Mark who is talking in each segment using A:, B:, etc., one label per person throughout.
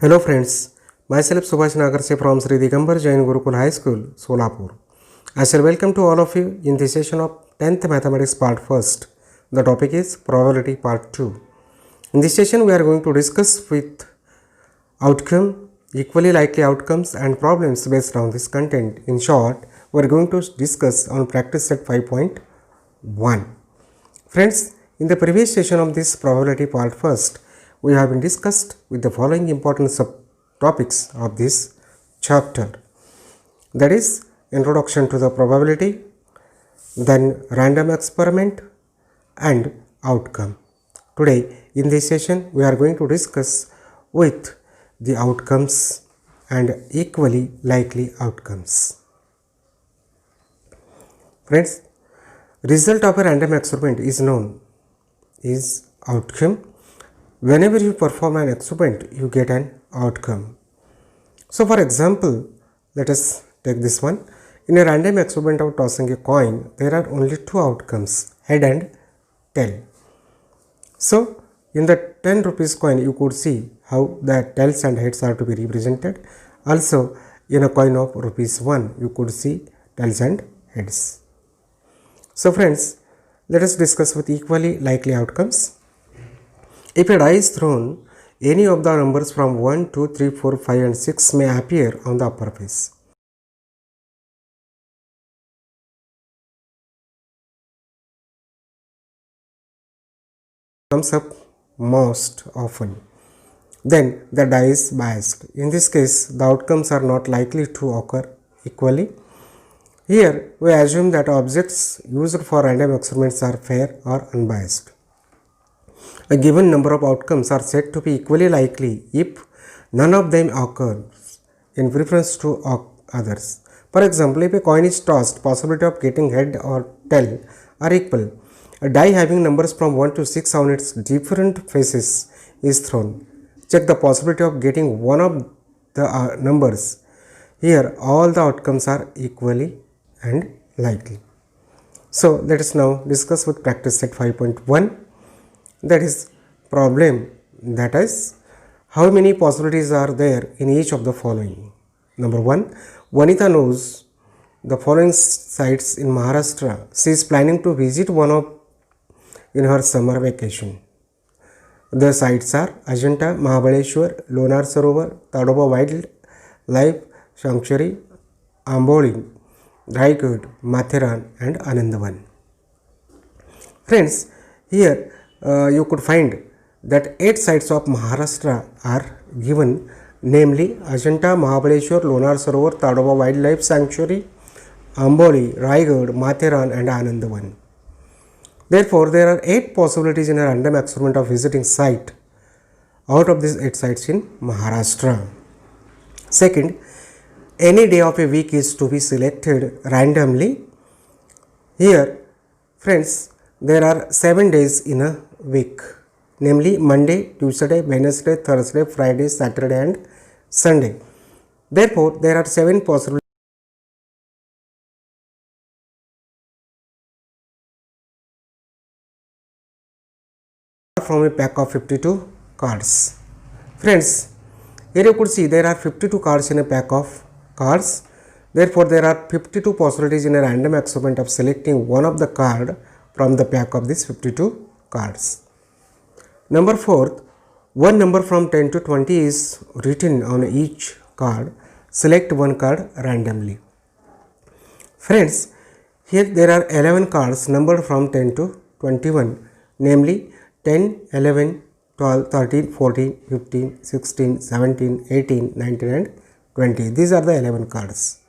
A: Hello friends, myself Subhash Nagarse from Sri Digambar Jain Gurukul High School, Solapur. I shall welcome to all of you in this session of 10th Mathematics Part 1st. The topic is Probability Part 2. In this session we are going to discuss with outcome, equally likely outcomes and problems based on this content. In short, we are going to discuss on practice set 5.1. Friends, in the previous session of this probability part first, we have been discussed with the following important subtopics of this chapter. That is, introduction to the probability, then random experiment and outcome. Today, in this session, we are going to discuss with the outcomes and equally likely outcomes. Friends, result of a random experiment is known is outcome. Whenever you perform an experiment, you get an outcome. So for example, let us take this one. In a random experiment of tossing a coin, there are only two outcomes, head and tail. So in the 10 rupees coin, you could see how the tails and heads are to be represented. Also in a coin of rupees 1, you could see tails and heads. So friends, let us discuss with equally likely outcomes. If a die is thrown, any of the numbers from 1, 2, 3, 4, 5 and 6 may appear on the upper face. Comes up most often. Then the die is biased. In this case, the outcomes are not likely to occur equally. Here, we assume that objects used for random experiments are fair or unbiased. A given number of outcomes are said to be equally likely if none of them occurs in preference to others. For example, if a coin is tossed, possibility of getting head or tail are equal. A die having numbers from 1 to 6 on its different faces is thrown. Check the possibility of getting one of the numbers. Here, all the outcomes are equally and likely. So, let us now discuss with practice set 5.1. That is problem, that is how many possibilities are there in each of the following. Number 1, Vanita knows the following sites in Maharashtra. She is planning to visit one of in her summer vacation. The sites are Ajanta, Mahabaleshwar, Lonar Sarovar, Tadoba Wildlife Sanctuary, Amboli, Raigad, Matheran and Anandavan. Friends, here you could find that 8 sites of Maharashtra are given, namely Ajanta, Mahabaleshwar, Lonar Sarovar, Tadoba Wildlife Sanctuary, Amboli, Raigad, Matheran and Anandavan. Therefore, there are 8 possibilities in a random experiment of visiting site out of these 8 sites in Maharashtra. Second, any day of a week is to be selected randomly. Here, friends, there are 7 days in a week, namely Monday, Tuesday, Wednesday, Thursday, Friday, Saturday and Sunday. Therefore, there are 7 possibilities from a pack of 52 cards. Friends, here you could see there are 52 cards in a pack of cards. Therefore, there are 52 possibilities in a random experiment of selecting one of the card from the pack of these 52 cards. Number 4, one number from 10 to 20 is written on each card. Select one card randomly. Friends, here there are 11 cards numbered from 10 to 21, namely 10, 11, 12, 13, 14, 15, 16, 17, 18, 19 and 20. These are the 11 cards.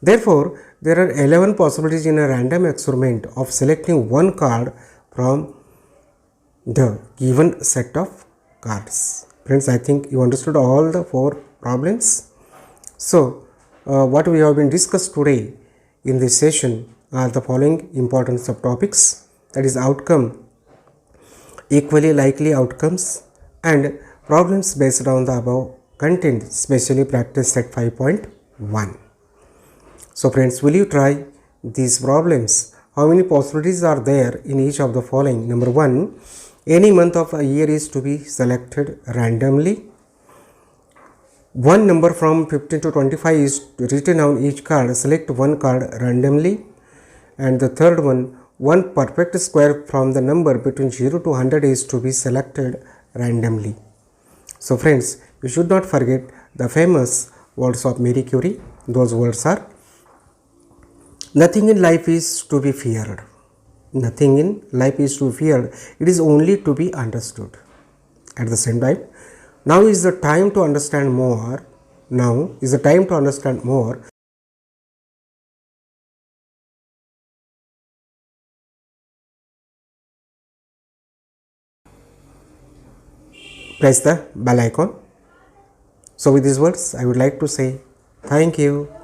A: Therefore, there are 11 possibilities in a random experiment of selecting one card from the given set of cards. Friends, I think you understood all the 4 problems. So, what we have been discussed today in this session are the following important subtopics, that is outcome, equally likely outcomes and problems based on the above content, especially practice set 5.1. So friends, will you try these problems? How many possibilities are there in each of the following? Number 1, any month of a year is to be selected randomly. One number from 15 to 25 is written on each card. Select one card randomly. And the third one perfect square from the number between 0 to 100 is to be selected randomly. So friends, you should not forget the famous words of Marie Curie. Those words are: nothing in life is to be feared. Nothing in life is to be feared. It is only to be understood. At the same time, now is the time to understand more. Now is the time to understand more. Press the bell icon. So with these words, I would like to say thank you.